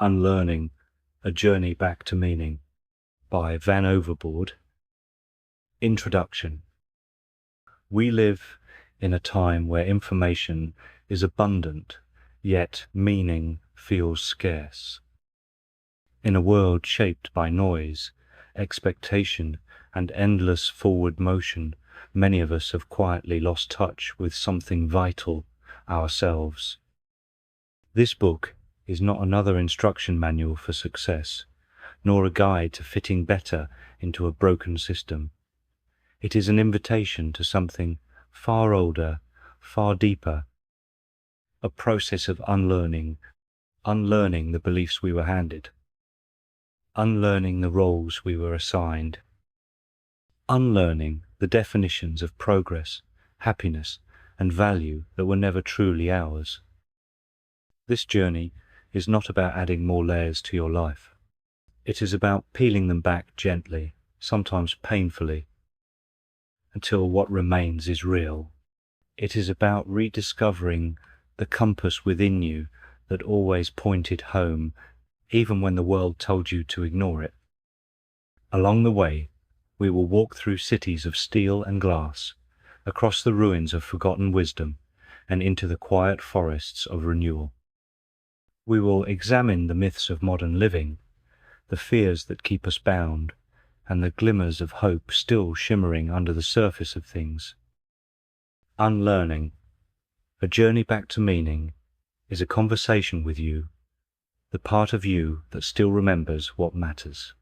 Unlearning, A Journey Back to Meaning by Overboard. Introduction. We live in a time where information is abundant, yet meaning feels scarce. In a world shaped by noise, expectation, and endless forward motion, many of us have quietly lost touch with something vital, ourselves. This book is not another instruction manual for success, nor a guide to fitting better into a broken system. It is an invitation to something far older, far deeper, a process of unlearning the beliefs we were handed, unlearning the roles we were assigned, unlearning the definitions of progress, happiness, and value that were never truly ours. This journey is not about adding more layers to your life. It is about peeling them back gently, sometimes painfully, until what remains is real. It is about rediscovering the compass within you that always pointed home, even when the world told you to ignore it. Along the way, we will walk through cities of steel and glass, across the ruins of forgotten wisdom, and into the quiet forests of renewal. We will examine the myths of modern living, the fears that keep us bound, and the glimmers of hope still shimmering under the surface of things. Unlearning, A Journey Back to Meaning, is a conversation with you, the part of you that still remembers what matters.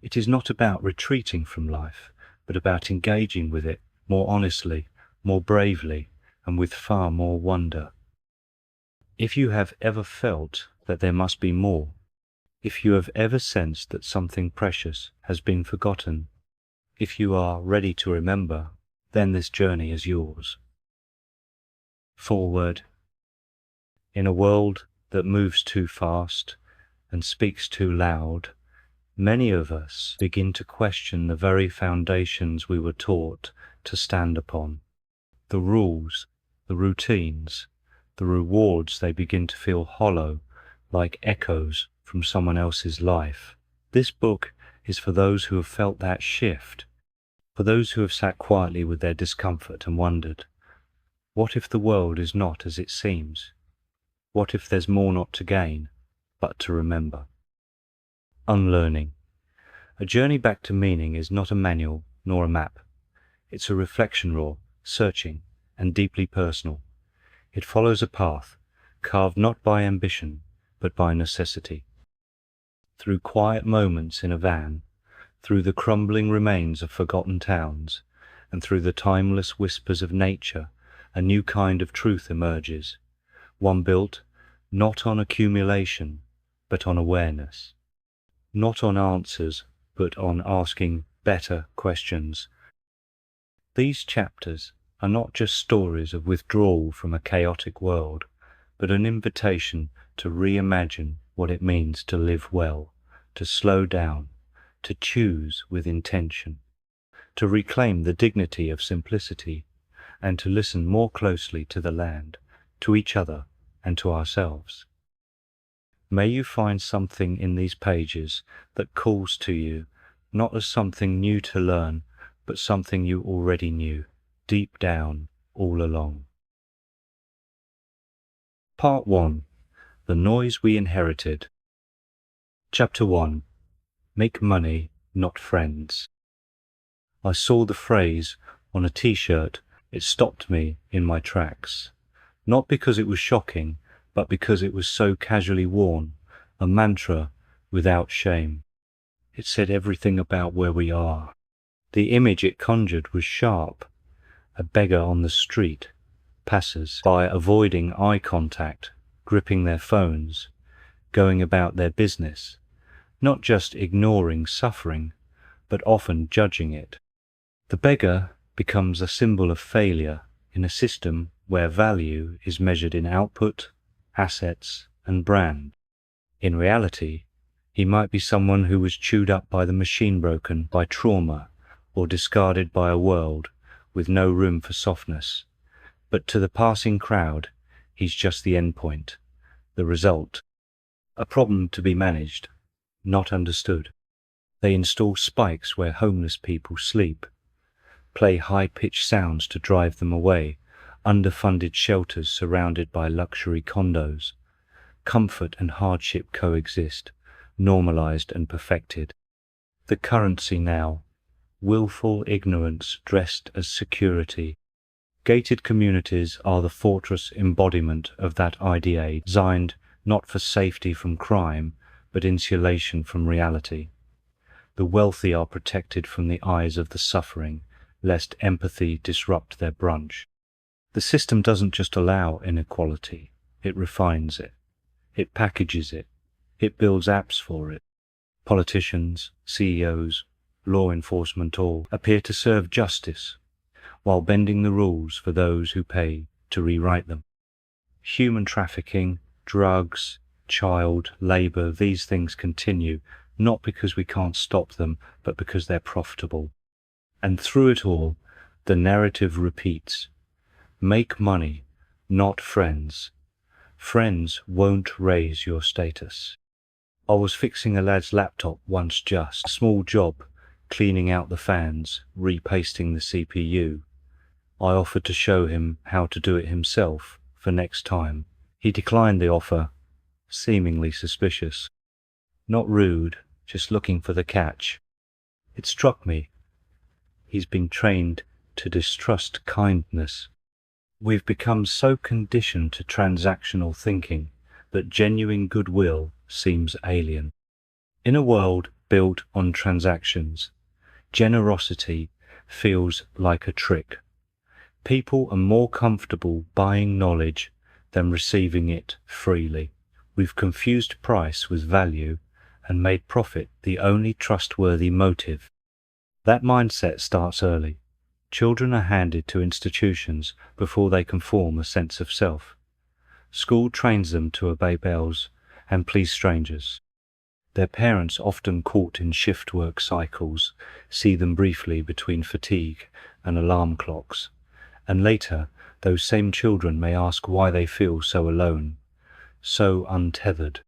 It is not about retreating from life, but about engaging with it more honestly, more bravely, and with far more wonder. If you have ever felt that there must be more, if you have ever sensed that something precious has been forgotten, if you are ready to remember, then this journey is yours. Foreword. In a world that moves too fast and speaks too loud, many of us begin to question the very foundations we were taught to stand upon. The rules, the routines, the rewards, they begin to feel hollow, like echoes from someone else's life. This book is for those who have felt that shift, for those who have sat quietly with their discomfort and wondered, what if the world is not as it seems? What if there's more not to gain, but to remember? Unlearning. A Journey Back to Meaning is not a manual nor a map. It's a reflection raw, searching, and deeply personal. It follows a path, carved not by ambition, but by necessity. Through quiet moments in a van, through the crumbling remains of forgotten towns, and through the timeless whispers of nature, a new kind of truth emerges, one built not on accumulation, but on awareness, not on answers, but on asking better questions. These chapters are not just stories of withdrawal from a chaotic world, but an invitation to reimagine what it means to live well, to slow down, to choose with intention, to reclaim the dignity of simplicity, and to listen more closely to the land, to each other, and to ourselves. May you find something in these pages that calls to you, not as something new to learn, but something you already knew, deep down, all along. Part 1. The Noise We Inherited. Chapter 1. Make Money, Not Friends. I saw the phrase on a t-shirt. It stopped me in my tracks. Not because it was shocking, but because it was so casually worn, a mantra without shame. It said everything about where we are. The image it conjured was sharp. A beggar on the street, passers-by avoiding eye contact, gripping their phones, going about their business, not just ignoring suffering, but often judging it. The beggar becomes a symbol of failure in a system where value is measured in output, assets, and brand. In reality, he might be someone who was chewed up by the machine, broken by trauma, or discarded by a world with no room for softness. But to the passing crowd, he's just the endpoint, the result. a problem to be managed, not understood. They install spikes where homeless people sleep, play high-pitched sounds to drive them away, underfunded shelters surrounded by luxury condos. Comfort and hardship coexist, normalized and perfected. The currency now, willful ignorance dressed as security. Gated communities are the fortress embodiment of that idea, designed not for safety from crime, but insulation from reality. The wealthy are protected from the eyes of the suffering, lest empathy disrupt their brunch. The system doesn't just allow inequality, it refines it. It packages it. It builds apps for it. Politicians, CEOs, law enforcement all appear to serve justice, while bending the rules for those who pay to rewrite them. Human trafficking, drugs, child labor, these things continue, not because we can't stop them, but because they're profitable. And through it all, the narrative repeats. Make money, not friends. Friends won't raise your status. I was fixing a lad's laptop once, just a small job, cleaning out the fans, repasting the CPU. I offered to show him how to do it himself for next time. He declined the offer, seemingly suspicious. Not rude, just looking for the catch. It struck me. He's been trained to distrust kindness. We've become so conditioned to transactional thinking that genuine goodwill seems alien. In a world built on transactions, generosity feels like a trick. People are more comfortable buying knowledge than receiving it freely. We've confused price with value and made profit the only trustworthy motive. That mindset starts early. Children are handed to institutions before they can form a sense of self. School trains them to obey bells and please strangers. Their parents, often caught in shift work cycles, see them briefly between fatigue and alarm clocks. And later, those same children may ask why they feel so alone, so untethered.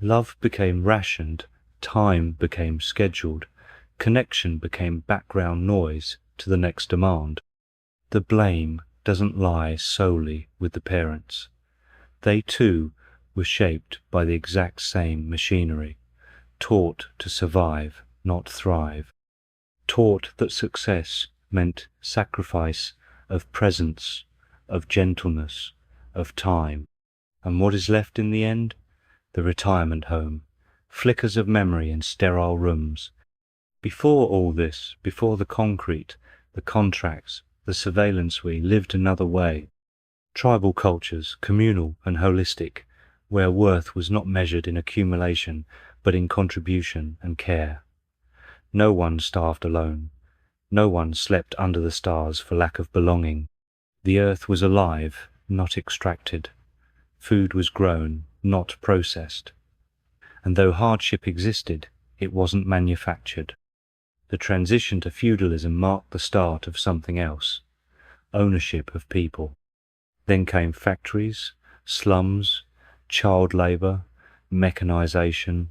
Love became rationed, time became scheduled, connection became background noise to the next demand. The blame doesn't lie solely with the parents. They too were shaped by the exact same machinery, taught to survive, not thrive, taught that success meant sacrifice of presence, of gentleness, of time. And what is left in the end? The retirement home, flickers of memory in sterile rooms. Before all this, before the concrete, the contracts, the surveillance, we lived another way. Tribal cultures, communal and holistic, where worth was not measured in accumulation, but in contribution and care. No one starved alone. No one slept under the stars for lack of belonging. The earth was alive, not extracted. Food was grown, not processed. And though hardship existed, it wasn't manufactured. The transition to feudalism marked the start of something else, ownership of people. Then came factories, slums, child labor, mechanization.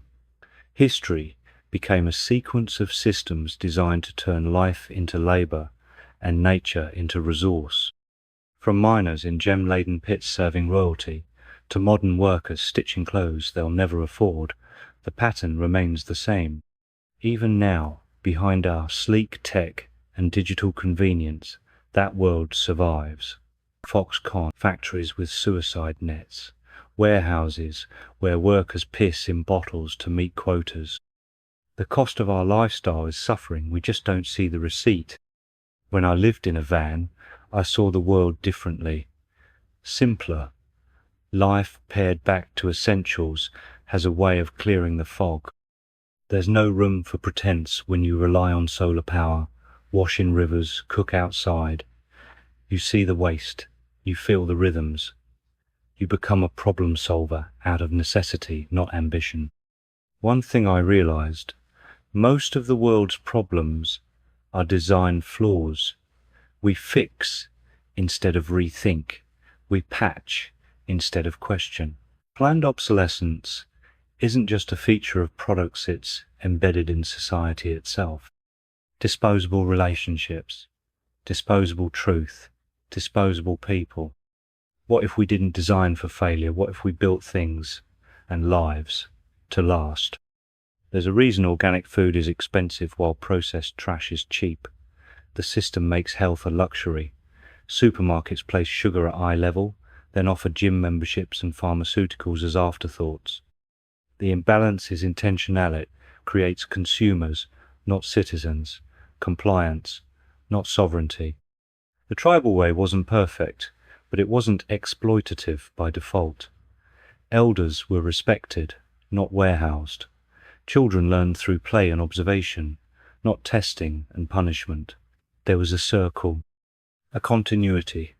History became a sequence of systems designed to turn life into labor and nature into resource. From miners in gem-laden pits serving royalty to modern workers stitching clothes they'll never afford, the pattern remains the same. Even now, behind our sleek tech and digital convenience, that world survives. Foxconn factories with suicide nets, warehouses where workers piss in bottles to meet quotas. The cost of our lifestyle is suffering, we just don't see the receipt. When I lived in a van, I saw the world differently, simpler. Life pared back to essentials has a way of clearing the fog. There's no room for pretense when you rely on solar power, wash in rivers, cook outside. You see the waste, you feel the rhythms. You become a problem solver out of necessity, not ambition. One thing I realized, most of the world's problems are design flaws. We fix instead of rethink. We patch instead of question. Planned obsolescence isn't just a feature of products, it's embedded in society itself. Disposable relationships, disposable truth, disposable people. What if we didn't design for failure? What if we built things and lives to last? There's a reason organic food is expensive while processed trash is cheap. The system makes health a luxury. Supermarkets place sugar at eye level, then offer gym memberships and pharmaceuticals as afterthoughts. The imbalance is intentional. It creates consumers, not citizens, compliance, not sovereignty. The tribal way wasn't perfect, but it wasn't exploitative by default. Elders were respected, not warehoused. Children learned through play and observation, not testing and punishment. There was a circle, a continuity,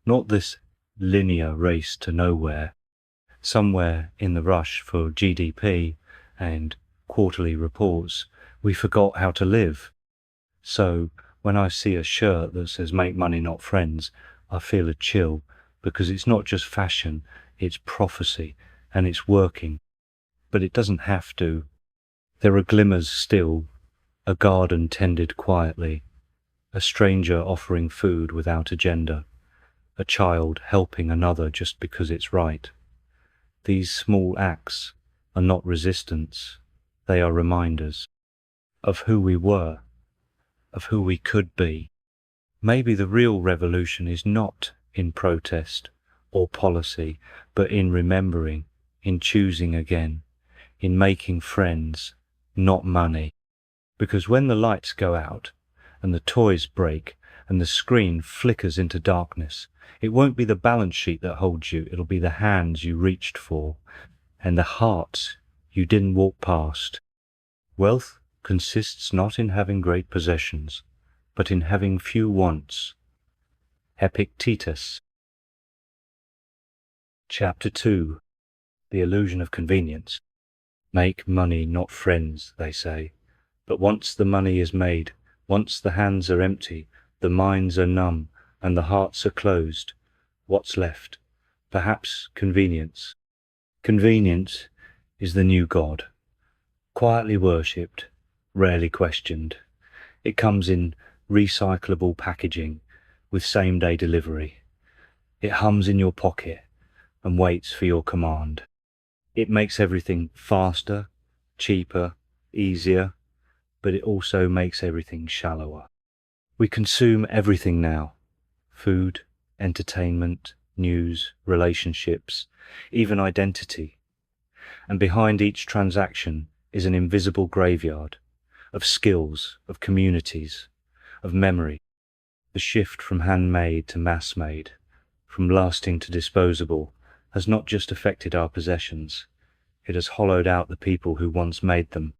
not this linear race to nowhere. Somewhere in the rush for GDP and quarterly reports, we forgot how to live. So when I see a shirt that says "Make money, not friends," I feel a chill, because it's not just fashion, it's prophecy, and it's working. But it doesn't have to. There are glimmers still, a garden tended quietly, a stranger offering food without agenda, a child helping another just because it's right. These small acts are not resistance, they are reminders of who we were, of who we could be. Maybe the real revolution is not in protest or policy, but in remembering, in choosing again, in making friends, not money. Because when the lights go out and the toys break and the screen flickers into darkness, it won't be the balance sheet that holds you, it'll be the hands you reached for and the hearts you didn't walk past. Wealth consists not in having great possessions, but in having few wants. Epictetus. Chapter 2. The Illusion of Convenience. Make money, not friends, they say. But once the money is made, once the hands are empty, the minds are numb, and the hearts are closed, what's left? Perhaps convenience. Convenience is the new god, quietly worshipped, rarely questioned. It comes in recyclable packaging with same-day delivery. It hums in your pocket and waits for your command. It makes everything faster, cheaper, easier, but it also makes everything shallower. We consume everything now: food, entertainment, news, relationships, even identity. And behind each transaction is an invisible graveyard of skills, of communities, of memory. The shift from handmade to mass-made, from lasting to disposable, has not just affected our possessions, it has hollowed out the people who once made them.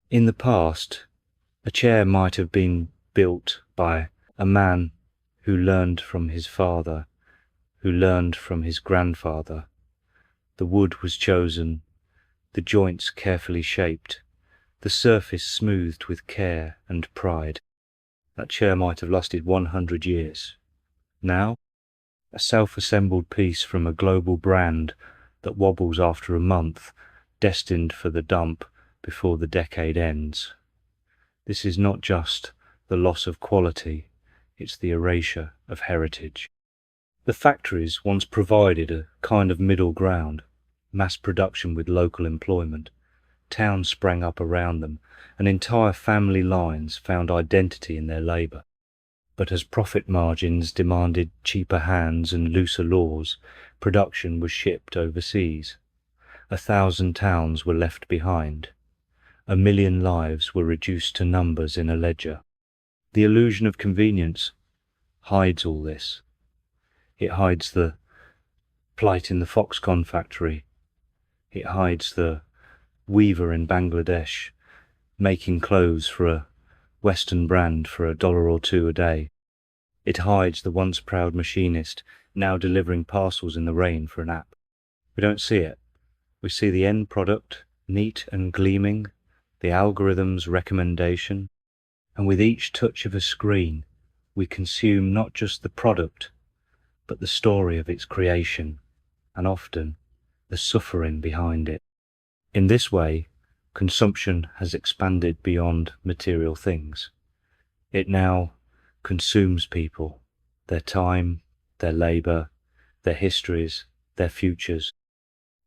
In the past, a chair might have been built by a man who learned from his father, who learned from his grandfather. The wood was chosen, the joints carefully shaped, the surface smoothed with care and pride. That chair might have lasted 100 years. Now, a self-assembled piece from a global brand that wobbles after a month, destined for the dump before the decade ends. This is not just the loss of quality, it's the erasure of heritage. The factories once provided a kind of middle ground, mass production with local employment. Towns sprang up around them, and entire family lines found identity in their labour. But as profit margins demanded cheaper hands and looser laws, production was shipped overseas. 1,000 towns were left behind. 1,000,000 lives were reduced to numbers in a ledger. The illusion of convenience hides all this. It hides the plight in the Foxconn factory. It hides the weaver in Bangladesh making clothes for a Western brand for $1 or $2 a day. It hides the once proud machinist now delivering parcels in the rain for an app. We don't see it. We see the end product, neat and gleaming, the algorithm's recommendation, and with each touch of a screen, we consume not just the product, but the story of its creation, and often the suffering behind it. In this way, consumption has expanded beyond material things. It now consumes people, their time, their labor, their histories, their futures.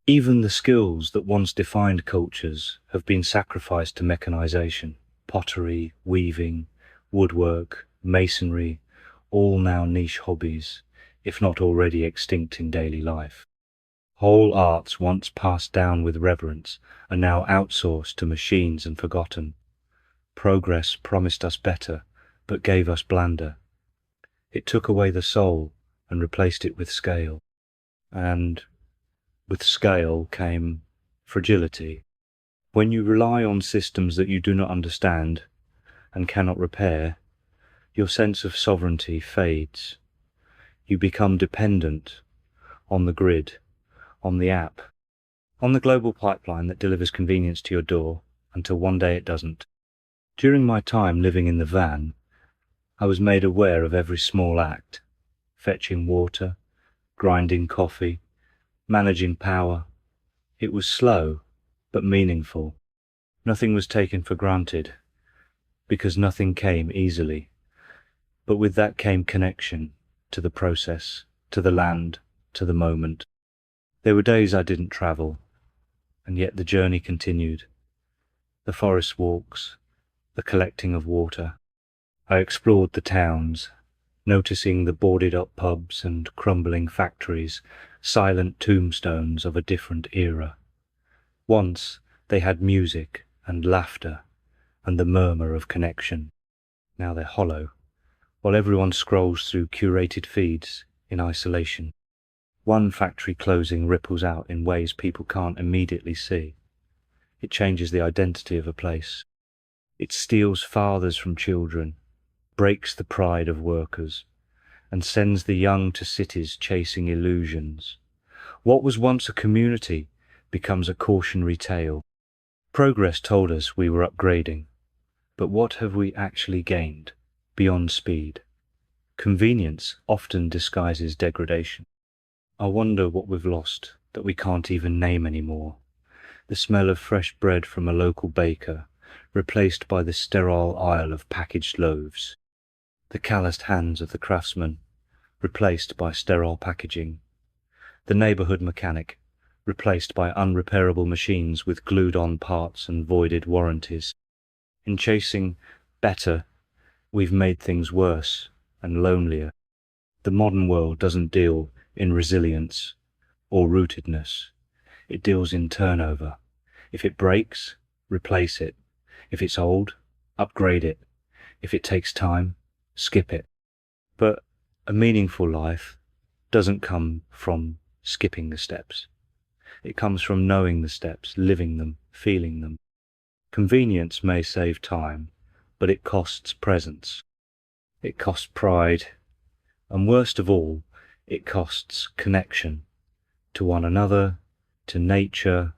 Even the skills that once defined cultures have been sacrificed to mechanization. Pottery, weaving, woodwork, masonry, all now niche hobbies, if not already extinct in daily life. Whole arts once passed down with reverence are now outsourced to machines and forgotten. Progress promised us better, but gave us blander. It took away the soul and replaced it with scale. And with scale came fragility. When you rely on systems that you do not understand and cannot repair, your sense of sovereignty fades. You become dependent on the grid, on the app, on the global pipeline that delivers convenience to your door until one day it doesn't. During my time living in the van, I was made aware of every small act: fetching water, grinding coffee, managing power. It was slow, but meaningful. Nothing was taken for granted, because nothing came easily. But with that came connection to the process, to the land, to the moment. There were days I didn't travel, and yet the journey continued. The forest walks, the collecting of water. I explored the towns, noticing the boarded-up pubs and crumbling factories, silent tombstones of a different era. Once they had music and laughter and the murmur of connection. Now they're hollow, while everyone scrolls through curated feeds in isolation. One factory closing ripples out in ways people can't immediately see. It changes the identity of a place. It steals fathers from children, breaks the pride of workers, and sends the young to cities chasing illusions. What was once a community becomes a cautionary tale. Progress told us we were upgrading, but what have we actually gained beyond speed? Convenience often disguises degradation. I wonder what we've lost that we can't even name anymore. The smell of fresh bread from a local baker, replaced by the sterile aisle of packaged loaves. The calloused hands of the craftsman, replaced by sterile packaging. The neighborhood mechanic, replaced by unrepairable machines with glued-on parts and voided warranties. In chasing better, we've made things worse and lonelier. The modern world doesn't deal in resilience or rootedness. It deals in turnover. If it breaks, replace it. If it's old, upgrade it. If it takes time, skip it. But a meaningful life doesn't come from skipping the steps. It comes from knowing the steps, living them, feeling them. Convenience may save time, but it costs presence. It costs pride, and worst of all, it costs connection to one another, to nature,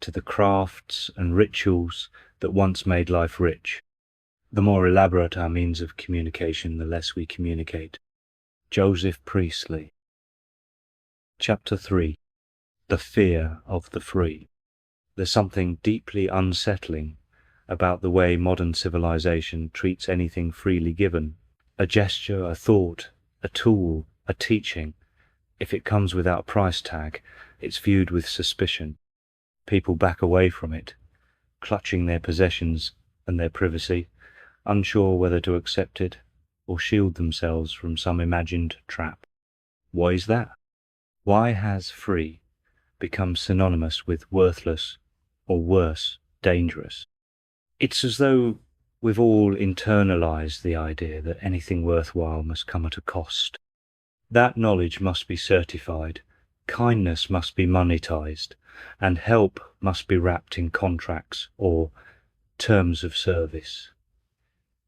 to the crafts and rituals that once made life rich. The more elaborate our means of communication, the less we communicate. Joseph Priestley. Chapter 3. The Fear of the Free. There's something deeply unsettling about the way modern civilization treats anything freely given. A gesture, a thought, a tool, a teaching. If it comes without a price tag, it's viewed with suspicion. People back away from it, clutching their possessions and their privacy, unsure whether to accept it or shield themselves from some imagined trap. Why is that? Why has free become synonymous with worthless, or worse, dangerous? It's as though we've all internalized the idea that anything worthwhile must come at a cost. That knowledge must be certified, kindness must be monetized, and help must be wrapped in contracts or terms of service.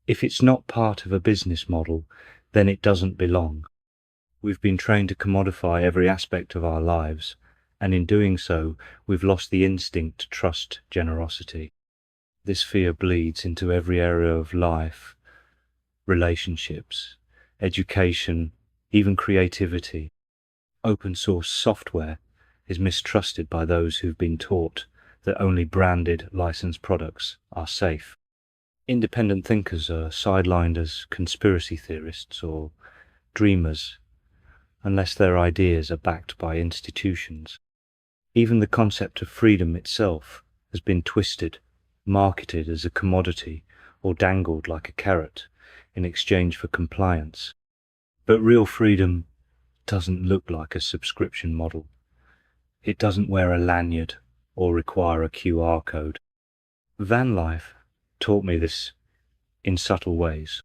If it's not part of a business model, then it doesn't belong. We've been trained to commodify every aspect of our lives, and in doing so, we've lost the instinct to trust generosity. This fear bleeds into every area of life, relationships, education, even creativity. Open source software is mistrusted by those who've been taught that only branded, licensed products are safe. Independent thinkers are sidelined as conspiracy theorists or dreamers, unless their ideas are backed by institutions. Even the concept of freedom itself has been twisted, marketed as a commodity, or dangled like a carrot in exchange for compliance. But real freedom doesn't look like a subscription model. It doesn't wear a lanyard or require a QR code. Van life taught me this in subtle ways.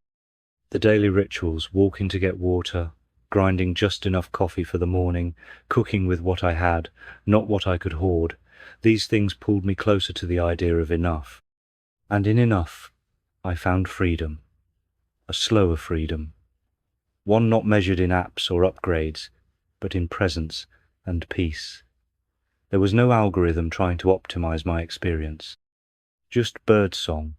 The daily rituals, walking to get water, grinding just enough coffee for the morning, cooking with what I had, not what I could hoard, these things pulled me closer to the idea of enough. And in enough, I found freedom, a slower freedom, one not measured in apps or upgrades, but in presence and peace. There was no algorithm trying to optimize my experience, just birdsong,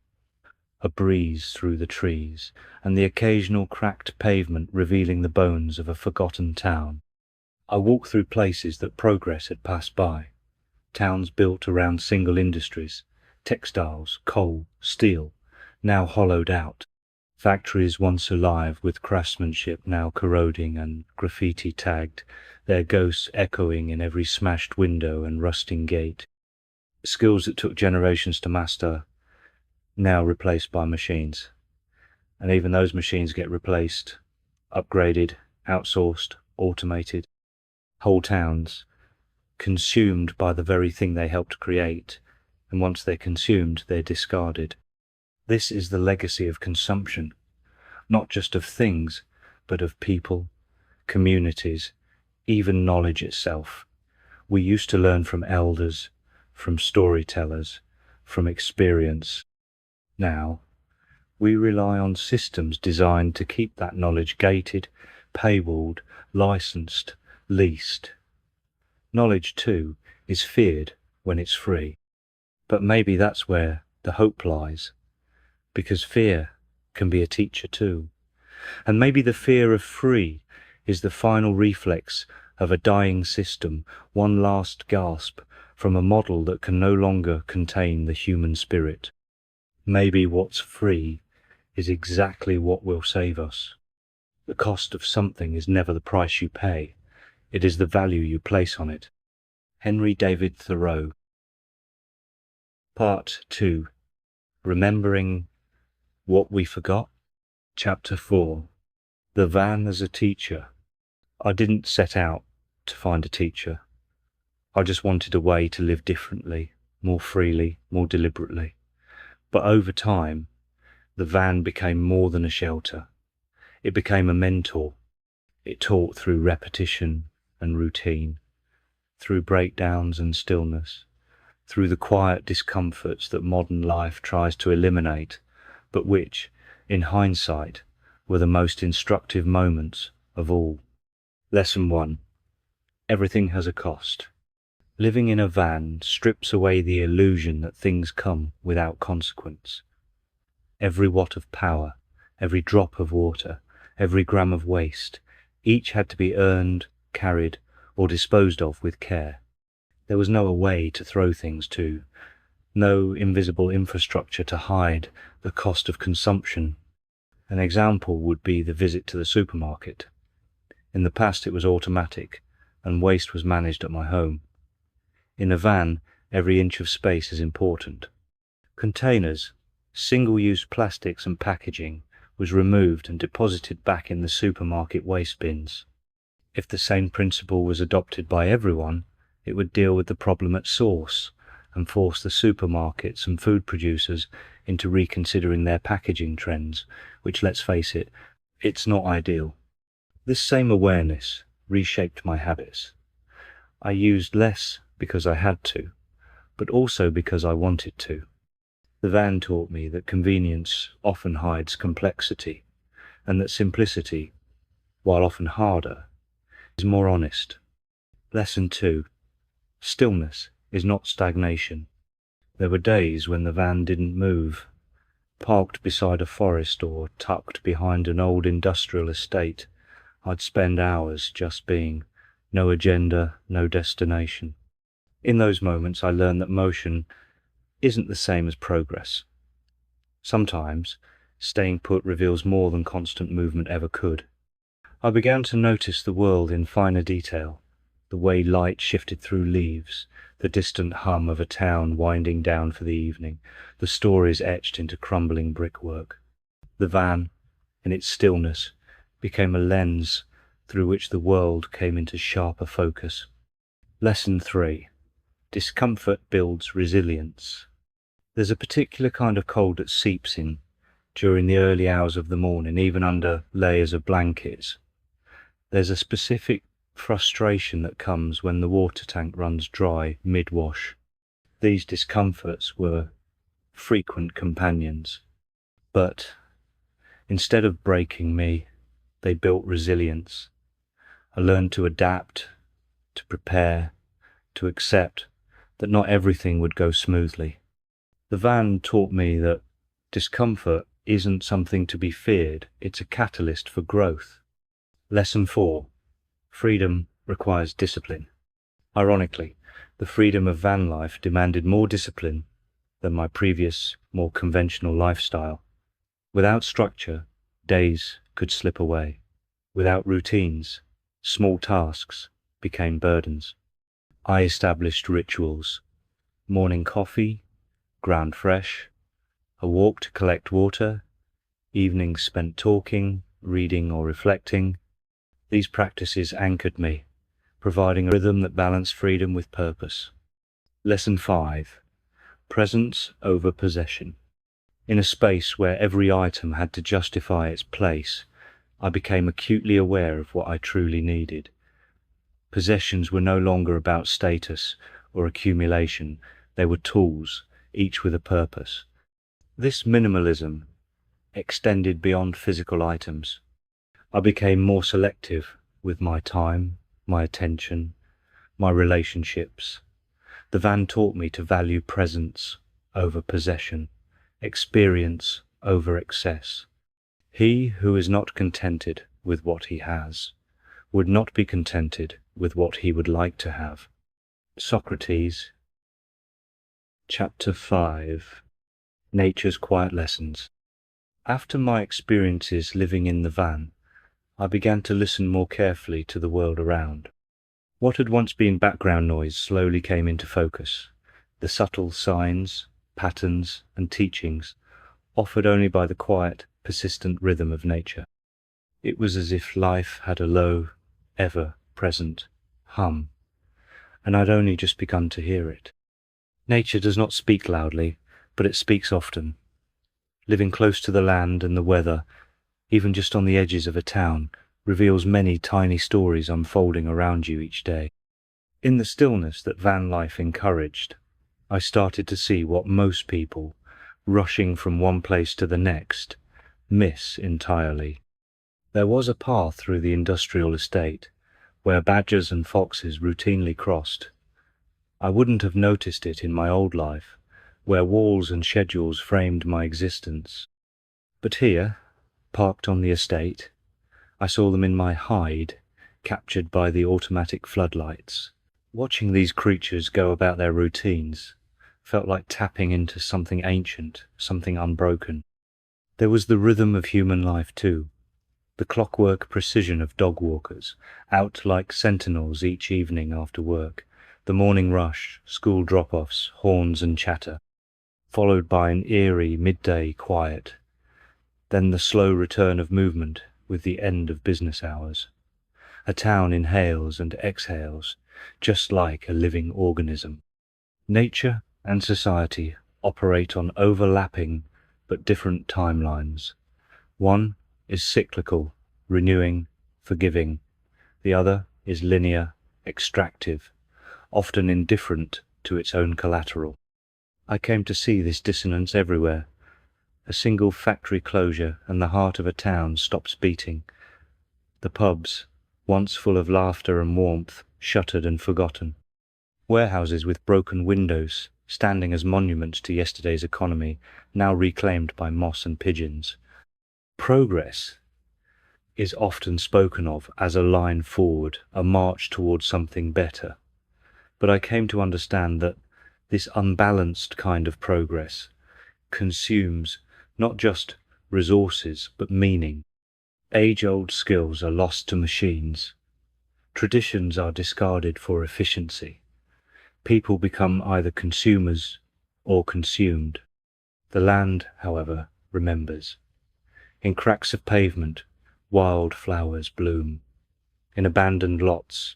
a breeze through the trees, and the occasional cracked pavement revealing the bones of a forgotten town. I walked through places that progress had passed by, towns built around single industries, textiles, coal, steel, now hollowed out, factories once alive with craftsmanship now corroding and graffiti tagged, their ghosts echoing in every smashed window and rusting gate. Skills that took generations to master, now replaced by machines. And even those machines get replaced, upgraded, outsourced, automated. Whole towns consumed by the very thing they helped create, and once they're consumed, they're discarded. This is the legacy of consumption, not just of things, but of people, communities, even knowledge itself. We used to learn from elders, from storytellers, from experience. Now, we rely on systems designed to keep that knowledge gated, paywalled, licensed, leased. Knowledge, too, is feared when it's free. But maybe that's where the hope lies, because fear can be a teacher too. And maybe the fear of free is the final reflex of a dying system, one last gasp from a model that can no longer contain the human spirit. Maybe what's free is exactly what will save us. The cost of something is never the price you pay. It is the value you place on it. Henry David Thoreau. Part 2. Remembering what we forgot. Chapter 4. The van as a teacher. I didn't set out to find a teacher. I just wanted a way to live differently, more freely, more deliberately. But over time, the van became more than a shelter. It became a mentor. It taught through repetition and routine, through breakdowns and stillness, through the quiet discomforts that modern life tries to eliminate, but which, in hindsight, were the most instructive moments of all. Lesson 1. Everything has a cost. Living in a van strips away the illusion that things come without consequence. Every watt of power, every drop of water, every gram of waste, each had to be earned, carried, or disposed of with care. There was no way to throw things to, no invisible infrastructure to hide the cost of consumption. An example would be the visit to the supermarket. In the past it was automatic, and waste was managed at my home. In a van, every inch of space is important. Containers, single-use plastics and packaging was removed and deposited back in the supermarket waste bins. If the same principle was adopted by everyone, it would deal with the problem at source and force the supermarkets and food producers into reconsidering their packaging trends, which, let's face it, it's not ideal. This same awareness reshaped my habits. I used less because I had to, but also because I wanted to. The van taught me that convenience often hides complexity, and that simplicity, while often harder, is more honest. Lesson 2. Stillness is not stagnation. There were days when the van didn't move, parked beside a forest or tucked behind an old industrial estate. I'd spend hours just being, no agenda, no destination. In those moments, I learned that motion isn't the same as progress. Sometimes, staying put reveals more than constant movement ever could. I began to notice the world in finer detail, the way light shifted through leaves, the distant hum of a town winding down for the evening, the stories etched into crumbling brickwork. The van, in its stillness, became a lens through which the world came into sharper focus. Lesson 3. Discomfort builds resilience. There's a particular kind of cold that seeps in during the early hours of the morning, even under layers of blankets. There's a specific frustration that comes when the water tank runs dry mid-wash. These discomforts were frequent companions, but instead of breaking me, they built resilience. I learned to adapt, to prepare, to accept that not everything would go smoothly. The van taught me that discomfort isn't something to be feared, it's a catalyst for growth. Lesson 4. Freedom requires discipline. Ironically, the freedom of van life demanded more discipline than my previous, more conventional lifestyle. Without structure, days could slip away. Without routines, small tasks became burdens. I established rituals: morning coffee, ground fresh, a walk to collect water, evenings spent talking, reading or reflecting. These practices anchored me, providing a rhythm that balanced freedom with purpose. Lesson 5. Presence over possession. In a space where every item had to justify its place, I became acutely aware of what I truly needed. Possessions were no longer about status or accumulation, they were tools, each with a purpose. This minimalism extended beyond physical items. I became more selective with my time, my attention, my relationships. The van taught me to value presence over possession, experience over excess. He who is not contented with what he has would not be contented with what he would like to have. Socrates. Chapter 5. Nature's Quiet Lessons. After my experiences living in the van, I began to listen more carefully to the world around. What had once been background noise slowly came into focus, the subtle signs, patterns, and teachings offered only by the quiet, persistent rhythm of nature. It was as if life had a low, ever-present hum, and I'd only just begun to hear it. Nature does not speak loudly, but it speaks often. Living close to the land and the weather, even just on the edges of a town, reveals many tiny stories unfolding around you each day. In the stillness that van life encouraged, I started to see what most people, rushing from one place to the next, miss entirely. There was a path through the industrial estate, where badgers and foxes routinely crossed. I wouldn't have noticed it in my old life, where walls and schedules framed my existence. But here, parked on the estate, I saw them in my hide, captured by the automatic floodlights. Watching these creatures go about their routines felt like tapping into something ancient, something unbroken. There was the rhythm of human life too, the clockwork precision of dog walkers, out like sentinels each evening after work, the morning rush, school drop-offs, horns and chatter, followed by an eerie midday quiet, then the slow return of movement with the end of business hours. A town inhales and exhales, just like a living organism. Nature and society operate on overlapping but different timelines. One is cyclical, renewing, forgiving. The other is linear, extractive, often indifferent to its own collateral. I came to see this dissonance everywhere. A single factory closure and the heart of a town stops beating. The pubs, once full of laughter and warmth, shuttered and forgotten. Warehouses with broken windows, standing as monuments to yesterday's economy, now reclaimed by moss and pigeons. Progress is often spoken of as a line forward, a march towards something better. But I came to understand that this unbalanced kind of progress consumes not just resources, but meaning. Age-old skills are lost to machines. Traditions are discarded for efficiency. People become either consumers or consumed. The land, however, remembers. In cracks of pavement, wild flowers bloom. In abandoned lots,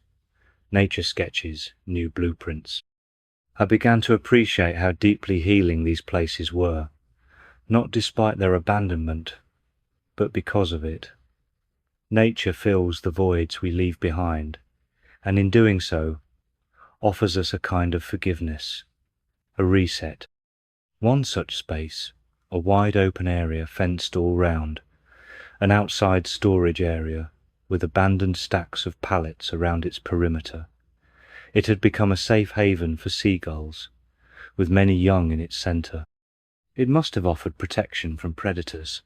nature sketches new blueprints. I began to appreciate how deeply healing these places were, not despite their abandonment, but because of it. Nature fills the voids we leave behind, and in doing so, offers us a kind of forgiveness, a reset. One such space, a wide open area fenced all round, an outside storage area with abandoned stacks of pallets around its perimeter. It had become a safe haven for seagulls, with many young in its centre. It must have offered protection from predators,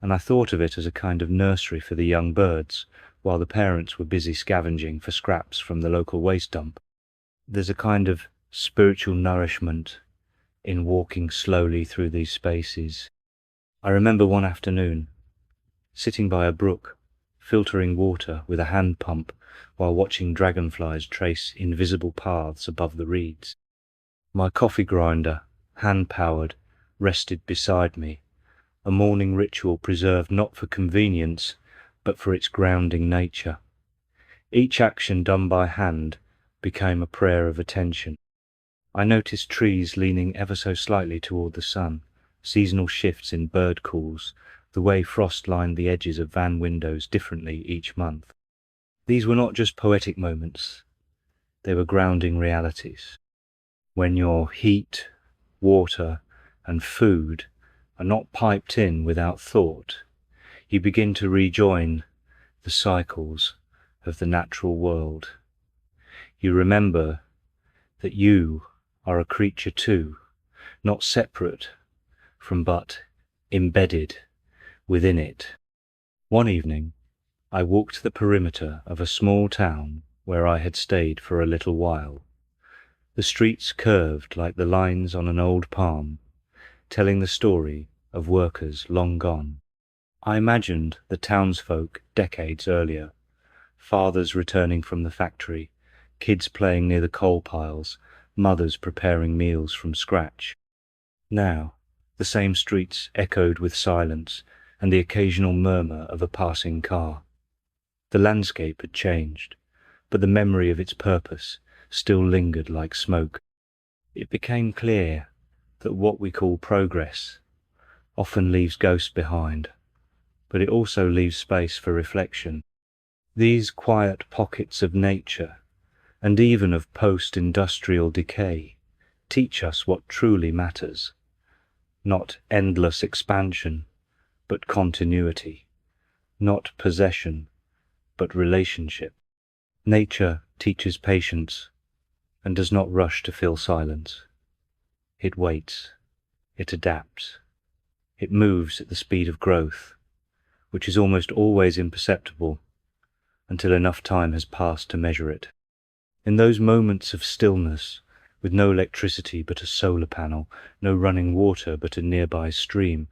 and I thought of it as a kind of nursery for the young birds, while the parents were busy scavenging for scraps from the local waste dump. There's a kind of spiritual nourishment in walking slowly through these spaces. I remember one afternoon, sitting by a brook, filtering water with a hand pump while watching dragonflies trace invisible paths above the reeds. My coffee grinder, hand-powered, rested beside me, a morning ritual preserved not for convenience, but for its grounding nature. Each action done by hand became a prayer of attention. I noticed trees leaning ever so slightly toward the sun, seasonal shifts in bird calls, the way frost lined the edges of van windows differently each month. These were not just poetic moments, they were grounding realities. When your heat, water, and food are not piped in without thought, you begin to rejoin the cycles of the natural world. You remember that you are a creature too, not separate from but embedded within it. One evening, I walked the perimeter of a small town where I had stayed for a little while. The streets curved like the lines on an old palm, telling the story of workers long gone. I imagined the townsfolk decades earlier, fathers returning from the factory, kids playing near the coal piles, mothers preparing meals from scratch. Now, the same streets echoed with silence and the occasional murmur of a passing car. The landscape had changed, but the memory of its purpose still lingered like smoke. It became clear that what we call progress often leaves ghosts behind, but it also leaves space for reflection. These quiet pockets of nature, and even of post-industrial decay, teach us what truly matters. Not endless expansion, but continuity. Not possession, but relationship. Nature teaches patience and does not rush to fill silence. It waits, it adapts, it moves at the speed of growth, which is almost always imperceptible until enough time has passed to measure it. In those moments of stillness, with no electricity but a solar panel, no running water but a nearby stream,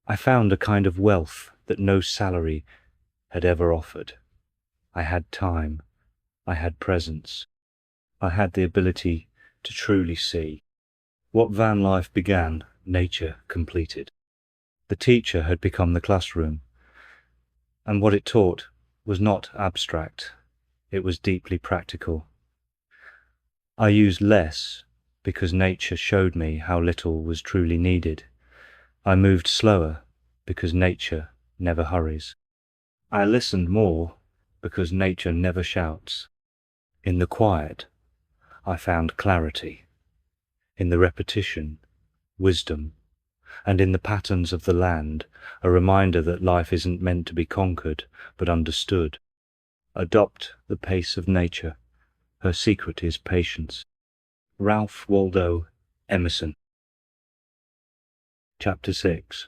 I found a kind of wealth that no salary had ever offered. I had time, I had presence, I had the ability to truly see. What van life began, nature completed. The teacher had become the classroom, and what it taught was not abstract, it was deeply practical. I used less because nature showed me how little was truly needed. I moved slower because nature never hurries. I listened more because nature never shouts. In the quiet, I found clarity. In the repetition, wisdom. And in the patterns of the land, a reminder that life isn't meant to be conquered, but understood. Adopt the pace of nature. Her secret is patience. Ralph Waldo Emerson. Chapter 6.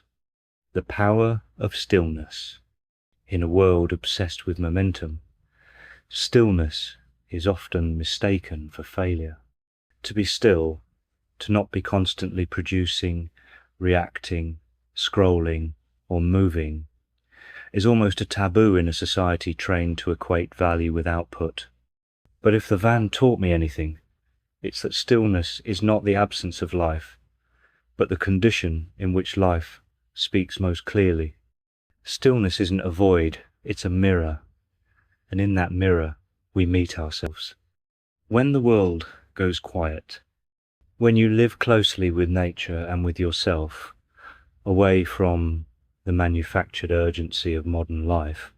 The Power of Stillness. In a world obsessed with momentum, stillness is often mistaken for failure. To be still, to not be constantly producing, reacting, scrolling, or moving, is almost a taboo in a society trained to equate value with output. But if the van taught me anything, it's that stillness is not the absence of life, but the condition in which life speaks most clearly. Stillness isn't a void, it's a mirror, and in that mirror we meet ourselves. When the world goes quiet, when you live closely with nature and with yourself, away from the manufactured urgency of modern life,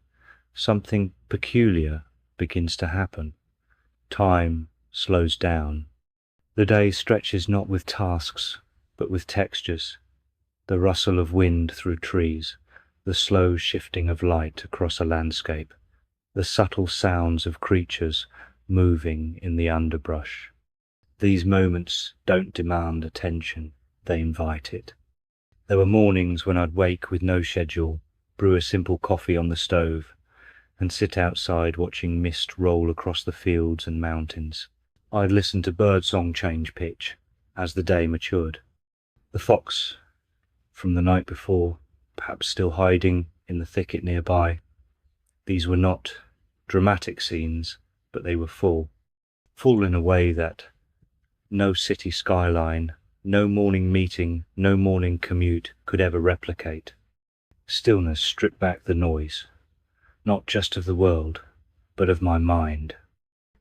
something peculiar begins to happen. Time slows down. The day stretches not with tasks, but with textures, the rustle of wind through trees, the slow shifting of light across a landscape, the subtle sounds of creatures moving in the underbrush. These moments don't demand attention, they invite it. There were mornings when I'd wake with no schedule, brew a simple coffee on the stove, and sit outside watching mist roll across the fields and mountains. I'd listen to birdsong change pitch as the day matured. The fox from the night before, perhaps still hiding in the thicket nearby. These were not dramatic scenes, but they were full in a way that no city skyline, no morning meeting, no morning commute could ever replicate. Stillness stripped back the noise, not just of the world, but of my mind.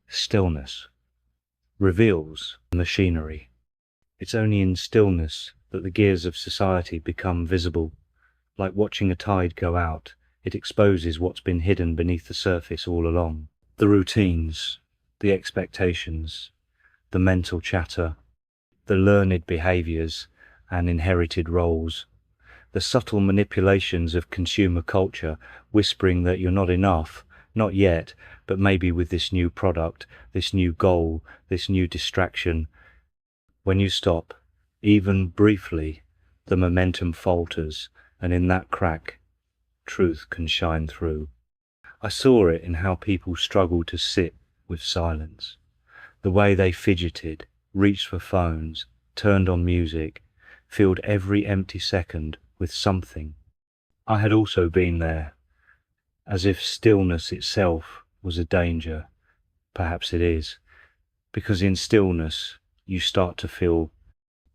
Stillness reveals machinery. It's only in stillness that the gears of society become visible. Like watching a tide go out, it exposes what's been hidden beneath the surface all along. The routines, the expectations, the mental chatter, the learned behaviours and inherited roles, the subtle manipulations of consumer culture whispering that you're not enough, not yet, but maybe with this new product, this new goal, this new distraction. When you stop, even briefly, the momentum falters, and in that crack, truth can shine through. I saw it in how people struggled to sit with silence, the way they fidgeted, reached for phones, turned on music, filled every empty second with something. I had also been there, as if stillness itself was a danger. Perhaps it is, because in stillness you start to feel,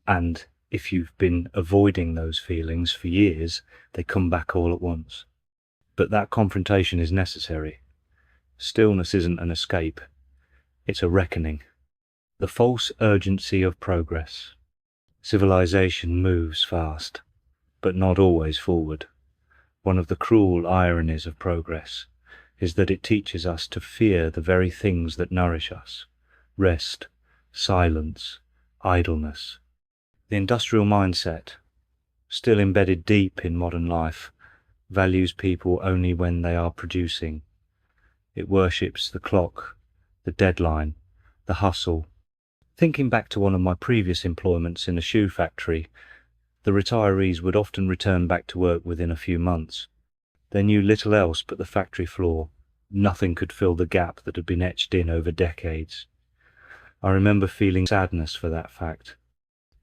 and if you've been avoiding those feelings for years, they come back all at once. But that confrontation is necessary. Stillness isn't an escape, it's a reckoning. The false urgency of progress. Civilization moves fast, but not always forward. One of the cruel ironies of progress is that it teaches us to fear the very things that nourish us: rest, silence, idleness. The industrial mindset, still embedded deep in modern life, values people only when they are producing. It worships the clock, the deadline, the hustle. Thinking back to one of my previous employments in a shoe factory, the retirees would often return back to work within a few months. They knew little else but the factory floor. Nothing could fill the gap that had been etched in over decades. I remember feeling sadness for that fact.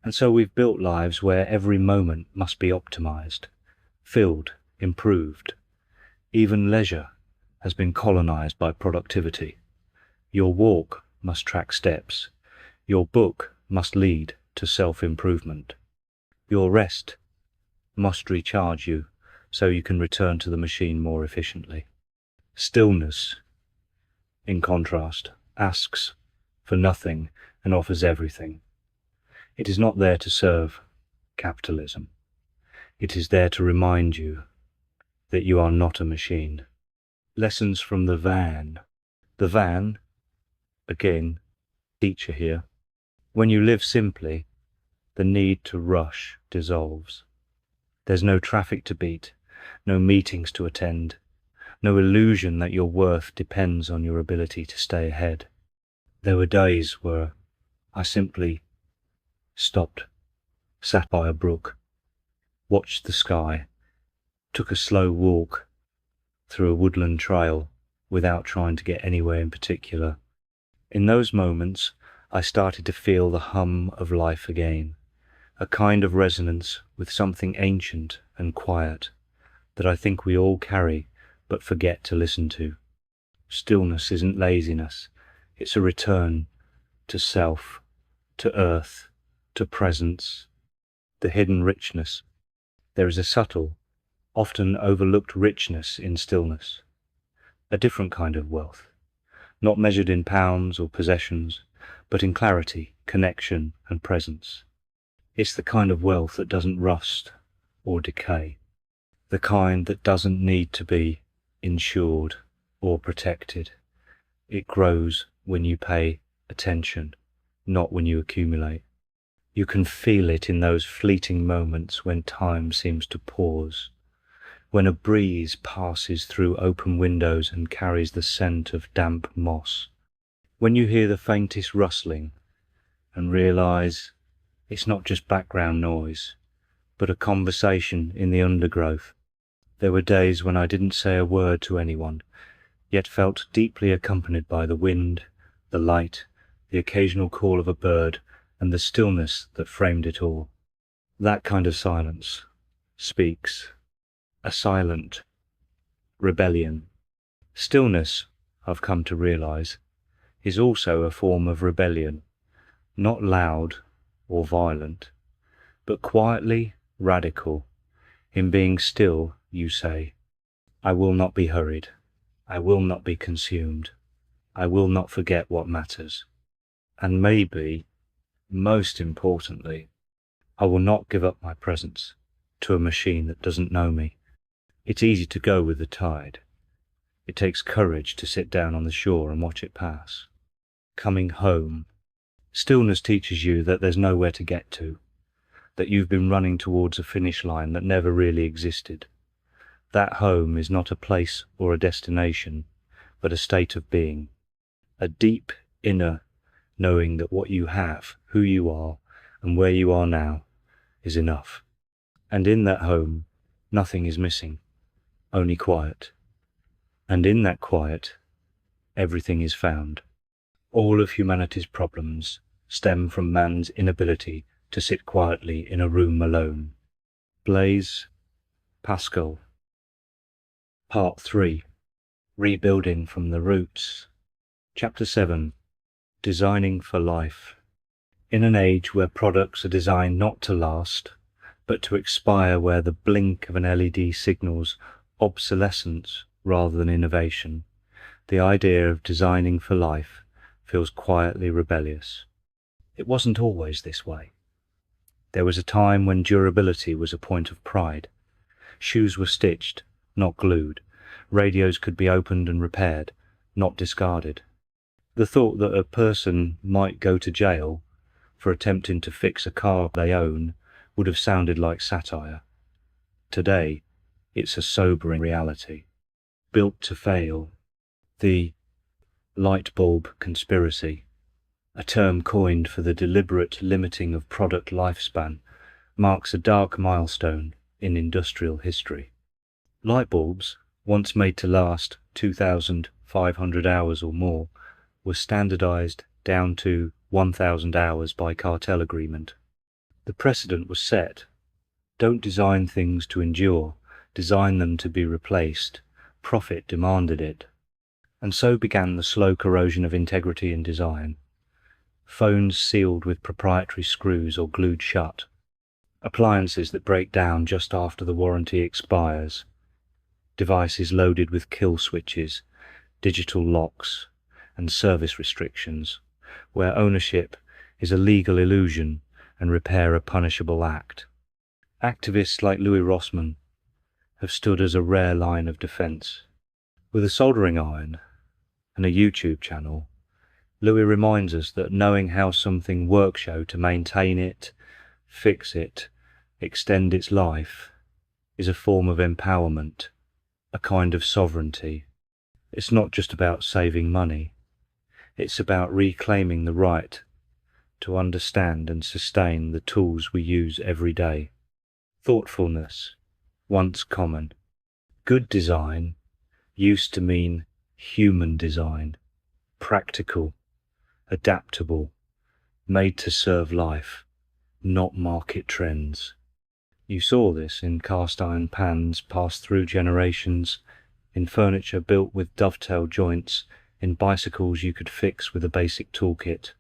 And so we've built lives where every moment must be optimized, filled, improved. Even leisure has been colonized by productivity. Your walk must track steps. Your book must lead to self-improvement. Your rest must recharge you so you can return to the machine more efficiently. Stillness, in contrast, asks for nothing and offers everything. It is not there to serve capitalism. It is there to remind you that you are not a machine. Lessons from the van. The van, again, teacher here. When you live simply, the need to rush dissolves. There's no traffic to beat, no meetings to attend, no illusion that your worth depends on your ability to stay ahead. There were days where I simply stopped, sat by a brook, watched the sky, took a slow walk through a woodland trail without trying to get anywhere in particular. In those moments, I started to feel the hum of life again, a kind of resonance with something ancient and quiet that I think we all carry but forget to listen to. Stillness isn't laziness, it's a return to self, to earth, to presence, the hidden richness. There is a subtle, often overlooked richness in stillness, a different kind of wealth, not measured in pounds or possessions, but in clarity, connection, and presence. It's the kind of wealth that doesn't rust or decay, the kind that doesn't need to be insured or protected. It grows when you pay attention, not when you accumulate. You can feel it in those fleeting moments when time seems to pause, when a breeze passes through open windows and carries the scent of damp moss, when you hear the faintest rustling and realize it's not just background noise, but a conversation in the undergrowth. There were days when I didn't say a word to anyone, yet felt deeply accompanied by the wind, the light, the occasional call of a bird, and the stillness that framed it all. That kind of silence speaks, a silent rebellion. Stillness, I've come to realize, is also a form of rebellion, not loud or violent, but quietly radical. In being still, you say, I will not be hurried, I will not be consumed, I will not forget what matters. And maybe, most importantly, I will not give up my presence to a machine that doesn't know me. It's easy to go with the tide. It takes courage to sit down on the shore and watch it pass. Coming home. Stillness teaches you that there's nowhere to get to, that you've been running towards a finish line that never really existed. That home is not a place or a destination, but a state of being, a deep inner knowing that what you have, who you are, and where you are now is enough. And in that home, nothing is missing, only quiet. And in that quiet, everything is found. All of humanity's problems stem from man's inability to sit quietly in a room alone. Blaise Pascal. Part 3. Rebuilding from the Roots. Chapter 7. Designing for Life. In an age where products are designed not to last, but to expire, where the blink of an LED signals obsolescence rather than innovation, the idea of designing for life feels quietly rebellious. It wasn't always this way. There was a time when durability was a point of pride. Shoes were stitched, not glued. Radios could be opened and repaired, not discarded. The thought that a person might go to jail for attempting to fix a car they own would have sounded like satire. Today, it's a sobering reality. Built to fail. The light bulb conspiracy, a term coined for the deliberate limiting of product lifespan, marks a dark milestone in industrial history. Light bulbs, once made to last 2,500 hours or more, were standardized down to 1,000 hours by cartel agreement. The precedent was set. Don't design things to endure, design them to be replaced. Profit demanded it. And so began the slow corrosion of integrity in design. Phones sealed with proprietary screws or glued shut. Appliances that break down just after the warranty expires. Devices loaded with kill switches, digital locks, and service restrictions, where ownership is a legal illusion and repair a punishable act. Activists like Louis Rossmann have stood as a rare line of defense. With a soldering iron and a YouTube channel, Louis reminds us that knowing how something works to maintain it, fix it, extend its life, is a form of empowerment, a kind of sovereignty. It's not just about saving money. It's about reclaiming the right to understand and sustain the tools we use every day. Thoughtfulness, once common. Good design used to mean human design, practical, adaptable, made to serve life, not market trends. You saw this in cast iron pans passed through generations, in furniture built with dovetail joints, in bicycles you could fix with a basic toolkit.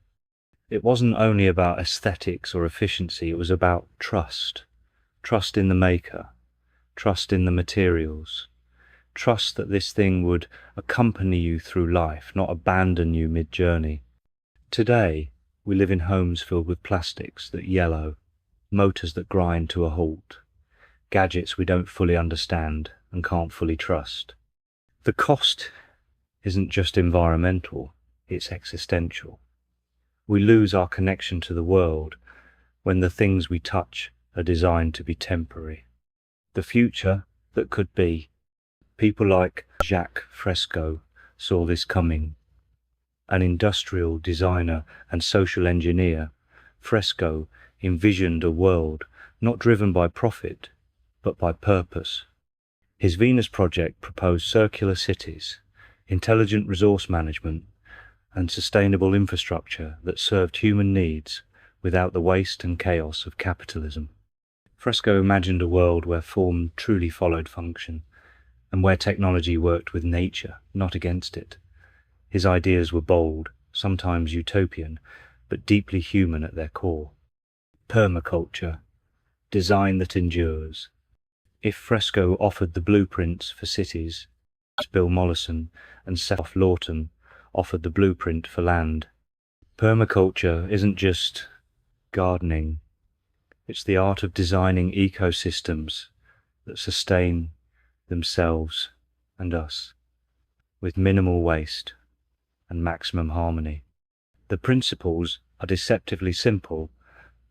It wasn't only about aesthetics or efficiency, it was about trust. Trust in the maker, trust in the materials, trust that this thing would accompany you through life, not abandon you mid-journey. Today, we live in homes filled with plastics that yellow, motors that grind to a halt, gadgets we don't fully understand and can't fully trust. The cost isn't just environmental, it's existential. We lose our connection to the world when the things we touch are designed to be temporary. The future that could be. People like Jacques Fresco saw this coming. An industrial designer and social engineer, Fresco envisioned a world not driven by profit, but by purpose. His Venus project proposed circular cities, intelligent resource management, and sustainable infrastructure that served human needs without the waste and chaos of capitalism. Fresco imagined a world where form truly followed function, and where technology worked with nature, not against it. His ideas were bold, sometimes utopian, but deeply human at their core. Permaculture, design that endures. If Fresco offered the blueprints for cities, Bill Mollison and Seth Lawton offered the blueprint for land. Permaculture isn't just gardening, it's the art of designing ecosystems that sustain themselves and us, with minimal waste and maximum harmony. The principles are deceptively simple.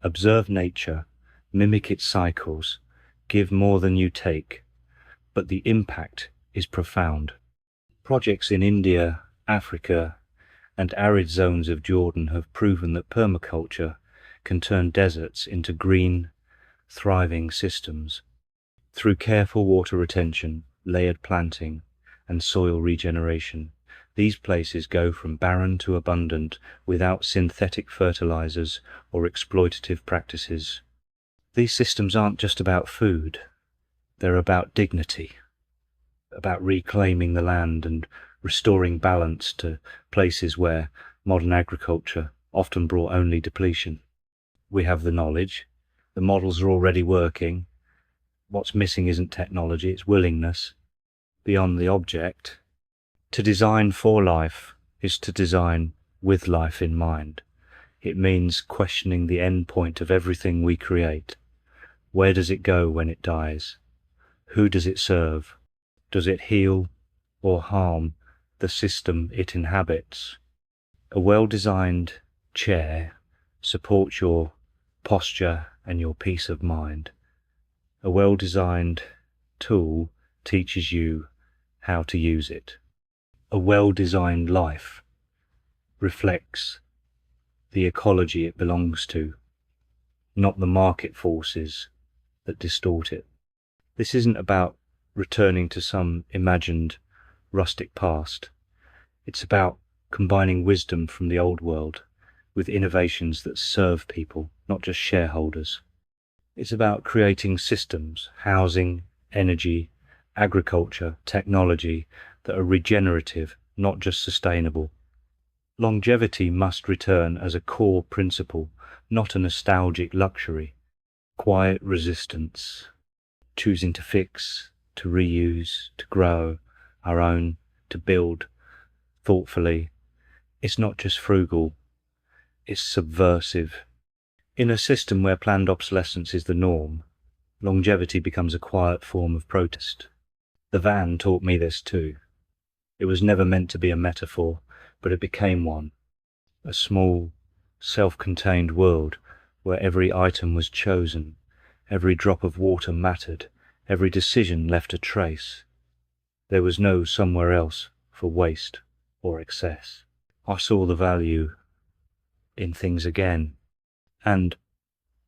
Observe nature, mimic its cycles, give more than you take, but the impact is profound. Projects in India, Africa, and arid zones of Jordan have proven that permaculture can turn deserts into green, thriving systems. Through careful water retention, layered planting, and soil regeneration, these places go from barren to abundant without synthetic fertilizers or exploitative practices. These systems aren't just about food, they're about dignity, about reclaiming the land and restoring balance to places where modern agriculture often brought only depletion. We have the knowledge, the models are already working. What's missing isn't technology, it's willingness beyond the object. To design for life is to design with life in mind. It means questioning the end point of everything we create. Where does it go when it dies? Who does it serve? Does it heal or harm the system it inhabits? A well-designed chair supports your posture and your peace of mind. A well-designed tool teaches you how to use it. A well-designed life reflects the ecology it belongs to, not the market forces that distort it. This isn't about returning to some imagined rustic past. It's about combining wisdom from the old world with innovations that serve people, not just shareholders. It's about creating systems, housing, energy, agriculture, technology that are regenerative, not just sustainable. Longevity must return as a core principle, not a nostalgic luxury. Quiet resistance, choosing to fix, to reuse, to grow our own, to build thoughtfully. It's not just frugal, it's subversive. In a system where planned obsolescence is the norm, longevity becomes a quiet form of protest. The van taught me this too. It was never meant to be a metaphor, but it became one. A small, self-contained world where every item was chosen, every drop of water mattered, every decision left a trace. There was no somewhere else for waste or excess. I saw the value in things again, and,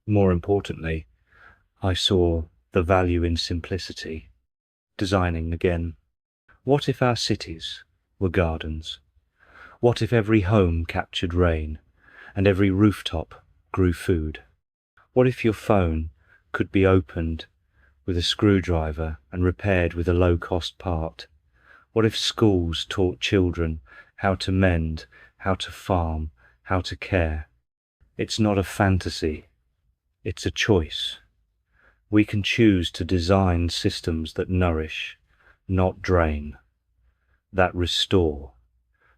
more importantly, I saw the value in simplicity, designing again. What if our cities were gardens? What if every home captured rain, and every rooftop grew food? What if your phone could be opened with a screwdriver and repaired with a low-cost part? What if schools taught children how to mend, how to farm, how to care? It's not a fantasy, it's a choice. We can choose to design systems that nourish, not drain, that restore,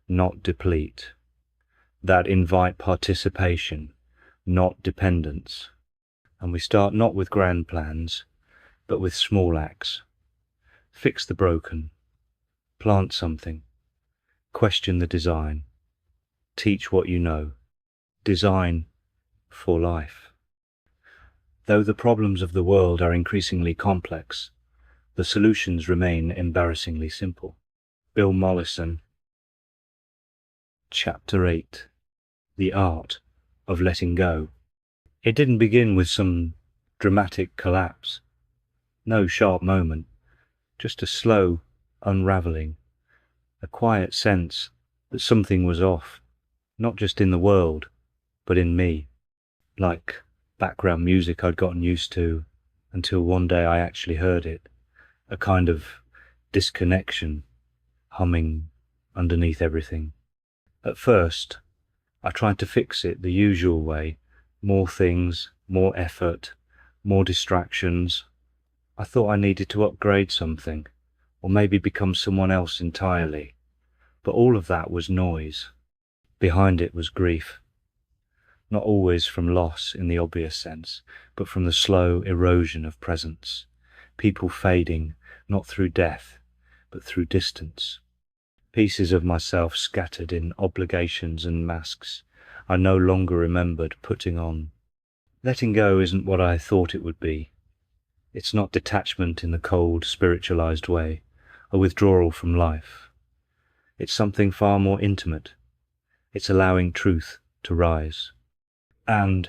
not deplete, that invite participation, not dependence. And we start not with grand plans, but with small acts. Fix the broken, plant something, question the design, teach what you know, design for life. Though the problems of the world are increasingly complex, the solutions remain embarrassingly simple. Bill Mollison, Chapter 8, The Art of Letting Go. It didn't begin with some dramatic collapse. No sharp moment, just a slow unraveling, a quiet sense that something was off, not just in the world, but in me. Like background music I'd gotten used to until one day I actually heard it, a kind of disconnection humming underneath everything. At first, I tried to fix it the usual way, more things, more effort, more distractions. I thought I needed to upgrade something, or maybe become someone else entirely. But all of that was noise. Behind it was grief. Not always from loss in the obvious sense, but from the slow erosion of presence. People fading, not through death, but through distance. Pieces of myself scattered in obligations and masks I no longer remembered putting on. Letting go isn't what I thought it would be. It's not detachment in the cold, spiritualized way, a withdrawal from life. It's something far more intimate. It's allowing truth to rise. And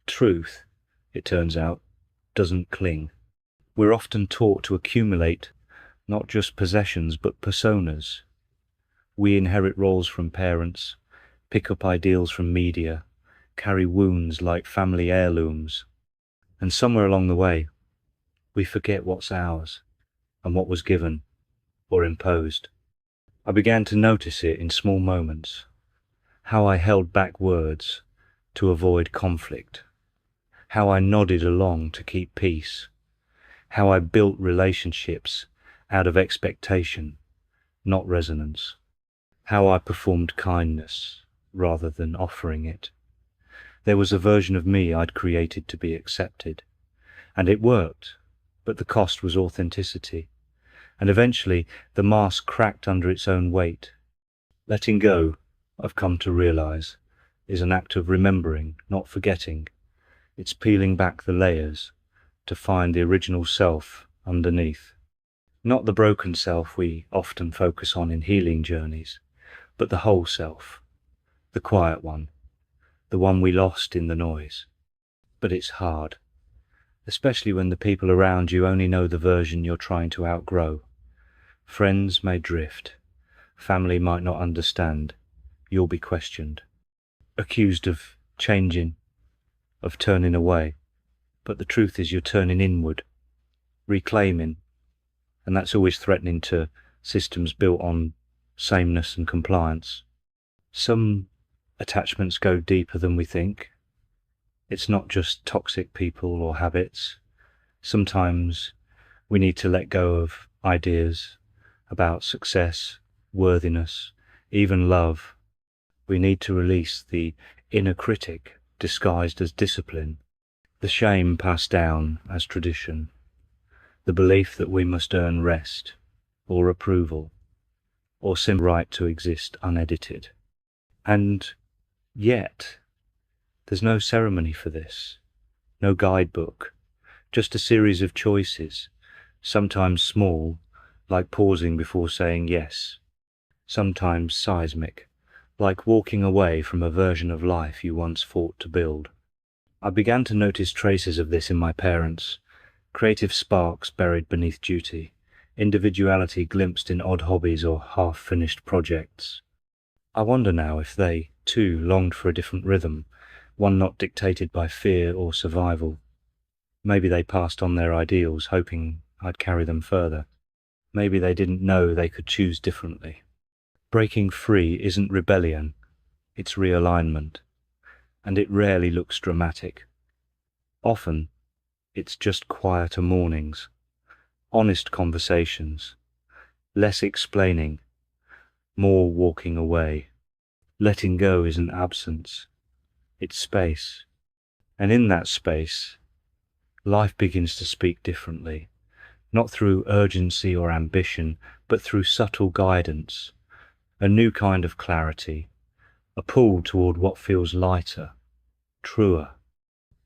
truth, it turns out, doesn't cling. We're often taught to accumulate not just possessions but personas. We inherit roles from parents, pick up ideals from media, carry wounds like family heirlooms, and somewhere along the way, we forget what's ours and what was given or imposed. I began to notice it in small moments, how I held back words to avoid conflict, how I nodded along to keep peace, how I built relationships out of expectation, not resonance, how I performed kindness rather than offering it. There was a version of me I'd created to be accepted, and it worked, but the cost was authenticity, and eventually the mask cracked under its own weight. Letting go, I've come to realize, is an act of remembering, not forgetting. It's peeling back the layers to find the original self underneath. Not the broken self we often focus on in healing journeys, but the whole self, the quiet one, the one we lost in the noise. But it's hard, especially when the people around you only know the version you're trying to outgrow. Friends may drift, family might not understand, you'll be questioned, accused of changing, of turning away. But the truth is you're turning inward, reclaiming, and that's always threatening to systems built on sameness and compliance. Some attachments go deeper than we think. It's not just toxic people or habits. Sometimes we need to let go of ideas about success, worthiness, even love. We need to release the inner critic disguised as discipline, the shame passed down as tradition, the belief that we must earn rest or approval or simply right to exist unedited. And yet, there's no ceremony for this, no guidebook, just a series of choices, sometimes small, like pausing before saying yes, sometimes seismic, like walking away from a version of life you once fought to build. I began to notice traces of this in my parents, creative sparks buried beneath duty, individuality glimpsed in odd hobbies or half-finished projects. I wonder now if they, too, longed for a different rhythm, one not dictated by fear or survival. Maybe they passed on their ideals, hoping I'd carry them further. Maybe they didn't know they could choose differently. Breaking free isn't rebellion, it's realignment, and it rarely looks dramatic. Often, it's just quieter mornings, honest conversations, less explaining, more walking away. Letting go isn't absence, it's space. And in that space, life begins to speak differently, not through urgency or ambition, but through subtle guidance, a new kind of clarity, a pull toward what feels lighter, truer.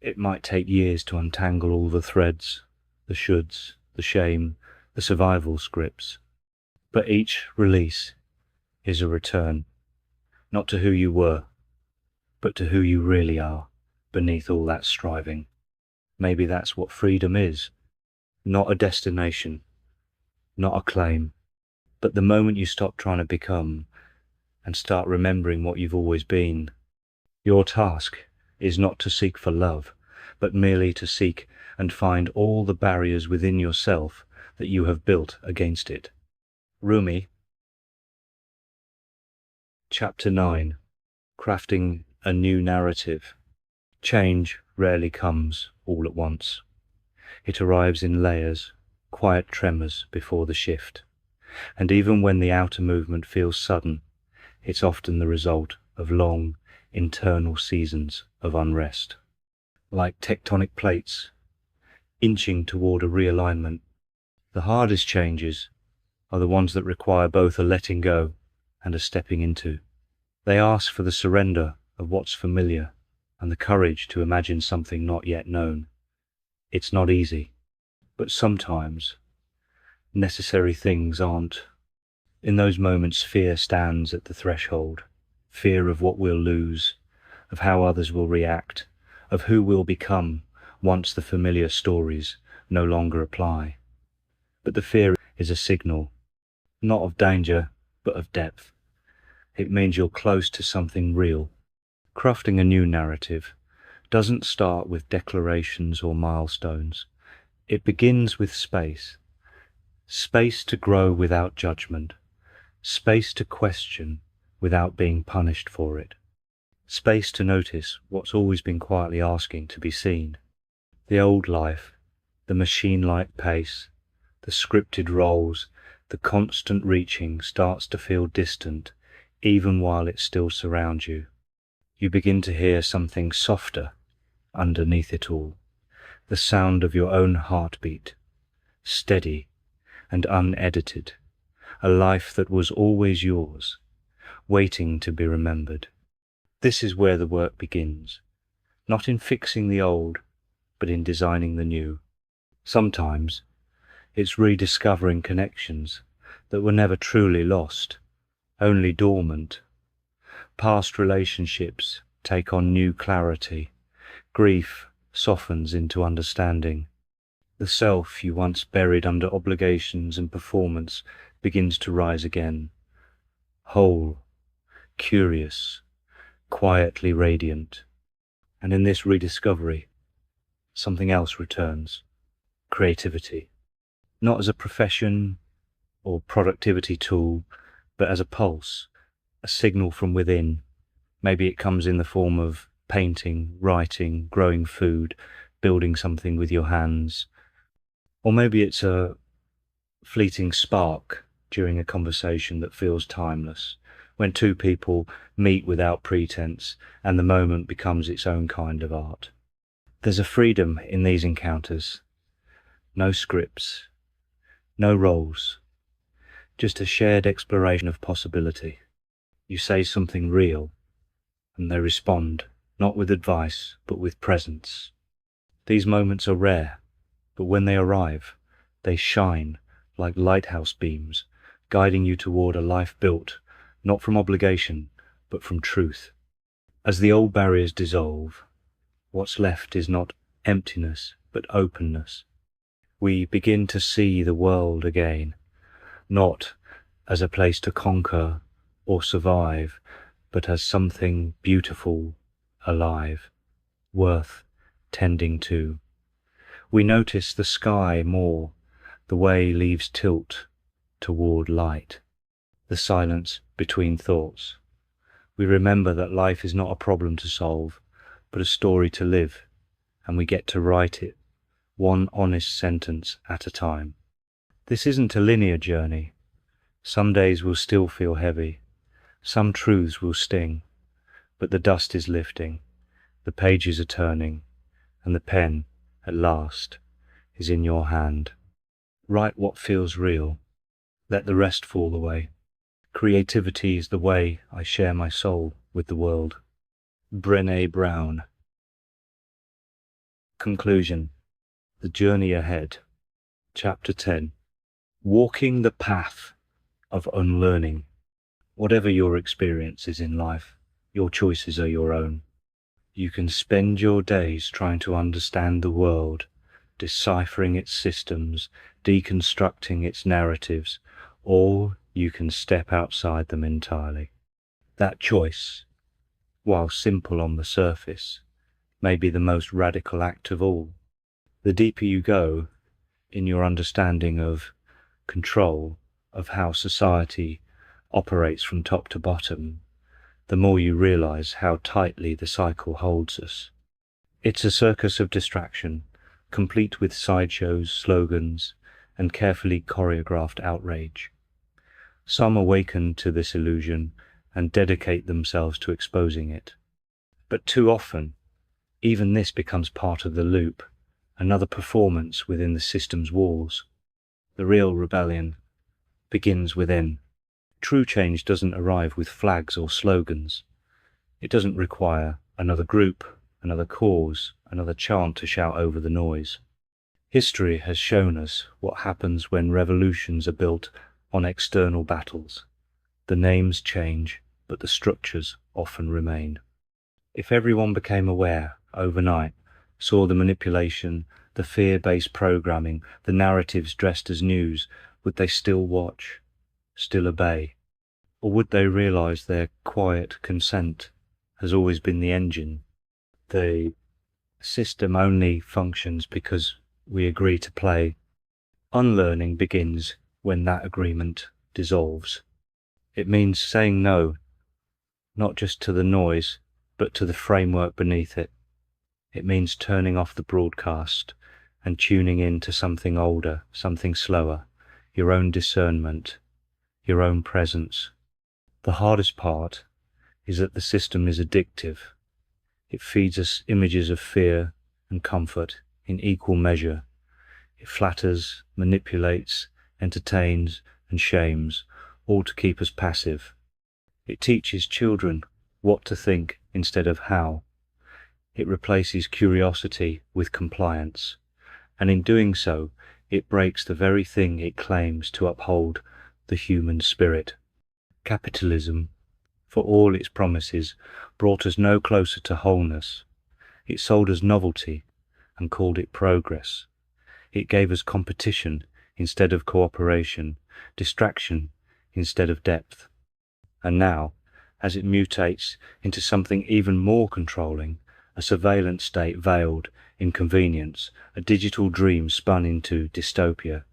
It might take years to untangle all the threads, the shoulds, the shame, the survival scripts, but each release is a return, not to who you were, but to who you really are beneath all that striving. Maybe that's what freedom is, not a destination, not a claim, but the moment you stop trying to become and start remembering what you've always been. Your task is not to seek for love, but merely to seek and find all the barriers within yourself that you have built against it. Rumi. Chapter 9. Crafting a new narrative. Change rarely comes all at once. It arrives in layers, quiet tremors before the shift. And even when the outer movement feels sudden, it's often the result of long, internal seasons of unrest. Like tectonic plates, inching toward a realignment, the hardest changes are the ones that require both a letting go and a stepping into. They ask for the surrender of what's familiar and the courage to imagine something not yet known. It's not easy, but sometimes necessary things aren't. In those moments, fear stands at the threshold, fear of what we'll lose, of how others will react, of who we'll become once the familiar stories no longer apply. But the fear is a signal, not of danger, but of depth. It means you're close to something real. Crafting a new narrative doesn't start with declarations or milestones. It begins with space. Space to grow without judgment. Space to question without being punished for it. Space to notice what's always been quietly asking to be seen. The old life, the machine-like pace, the scripted roles, the constant reaching starts to feel distant, even while it still surrounds you. You begin to hear something softer underneath it all, the sound of your own heartbeat, steady and unedited, a life that was always yours, waiting to be remembered. This is where the work begins, not in fixing the old, but in designing the new. Sometimes it's rediscovering connections that were never truly lost, only dormant. Past relationships take on new clarity. Grief softens into understanding. The self you once buried under obligations and performance begins to rise again, whole, curious, quietly radiant. And in this rediscovery, something else returns, creativity. Not as a profession or productivity tool, but as a pulse, a signal from within. Maybe it comes in the form of painting, writing, growing food, building something with your hands. Or maybe it's a fleeting spark during a conversation that feels timeless, when two people meet without pretense and the moment becomes its own kind of art. There's a freedom in these encounters. No scripts, no roles, just a shared exploration of possibility. You say something real, and they respond, not with advice, but with presence. These moments are rare, but when they arrive, they shine like lighthouse beams, guiding you toward a life built, not from obligation, but from truth. As the old barriers dissolve, what's left is not emptiness, but openness. We begin to see the world again, not as a place to conquer, or survive, but as something beautiful, alive, worth tending to. We notice the sky more, the way leaves tilt toward light, the silence between thoughts. We remember that life is not a problem to solve, but a story to live, and we get to write it, one honest sentence at a time. This isn't a linear journey. Some days will still feel heavy, some truths will sting, but the dust is lifting, the pages are turning, and the pen, at last, is in your hand. Write what feels real, let the rest fall away. Creativity is the way I share my soul with the world. Brené Brown. Conclusion. The journey ahead. Chapter 10. Walking the path of unlearning. Whatever your experiences in life, your choices are your own. You can spend your days trying to understand the world, deciphering its systems, deconstructing its narratives, or you can step outside them entirely. That choice, while simple on the surface, may be the most radical act of all. The deeper you go in your understanding of control, of how society operates from top to bottom, the more you realize how tightly the cycle holds us. It's a circus of distraction, complete with sideshows, slogans, and carefully choreographed outrage. Some awaken to this illusion and dedicate themselves to exposing it. But too often, even this becomes part of the loop, another performance within the system's walls. The real rebellion begins within. True change doesn't arrive with flags or slogans. It doesn't require another group, another cause, another chant to shout over the noise. History has shown us what happens when revolutions are built on external battles. The names change, but the structures often remain. If everyone became aware overnight, saw the manipulation, the fear-based programming, the narratives dressed as news, would they still watch, still obey? Or would they realize their quiet consent has always been the engine? The system only functions because we agree to play. Unlearning begins when that agreement dissolves. It means saying no, not just to the noise, but to the framework beneath it. It means turning off the broadcast and tuning in to something older, something slower, your own discernment, your own presence. The hardest part is that the system is addictive. It feeds us images of fear and comfort in equal measure. It flatters, manipulates, entertains, and shames, all to keep us passive. It teaches children what to think instead of how. It replaces curiosity with compliance, and in doing so, it breaks the very thing it claims to uphold, the human spirit. Capitalism, for all its promises, brought us no closer to wholeness. It sold us novelty and called it progress. It gave us competition instead of cooperation, distraction instead of depth. And now, as it mutates into something even more controlling, a surveillance state veiled in convenience, a digital dream spun into dystopia,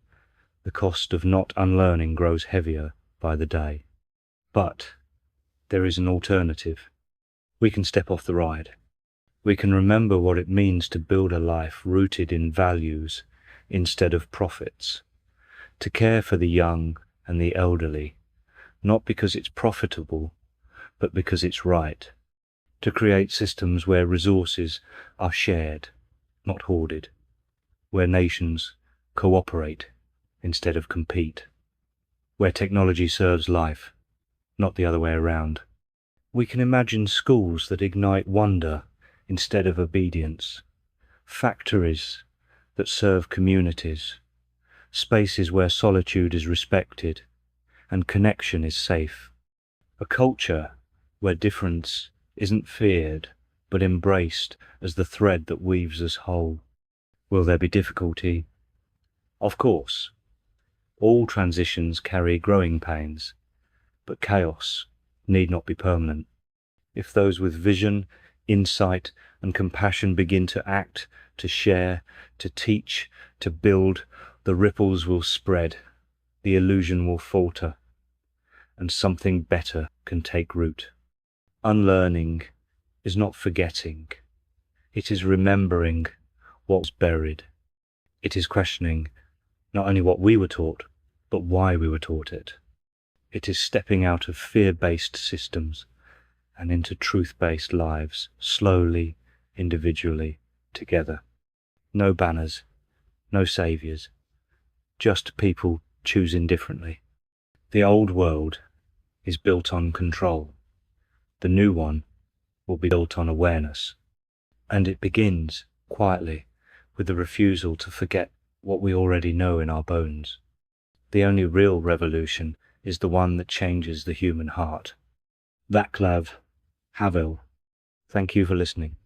the cost of not unlearning grows heavier by the day. But there is an alternative. We can step off the ride. We can remember what it means to build a life rooted in values instead of profits, to care for the young and the elderly, not because it's profitable, but because it's right, to create systems where resources are shared, not hoarded, where nations cooperate instead of compete, where technology serves life, not the other way around. We can imagine schools that ignite wonder instead of obedience, factories that serve communities, spaces where solitude is respected and connection is safe, a culture where difference isn't feared but embraced as the thread that weaves us whole. Will there be difficulty? Of course. All transitions carry growing pains, but chaos need not be permanent. If those with vision, insight, and compassion begin to act, to share, to teach, to build, the ripples will spread, the illusion will falter, and something better can take root. Unlearning is not forgetting. It is remembering what was buried. It is questioning not only what we were taught, but why we were taught it. It is stepping out of fear-based systems and into truth-based lives, slowly, individually, together. No banners, no saviors, just people choosing differently. The old world is built on control. The new one will be built on awareness. And it begins, quietly, with the refusal to forget what we already know in our bones. The only real revolution is the one that changes the human heart. Vaclav Havel. Thank you for listening.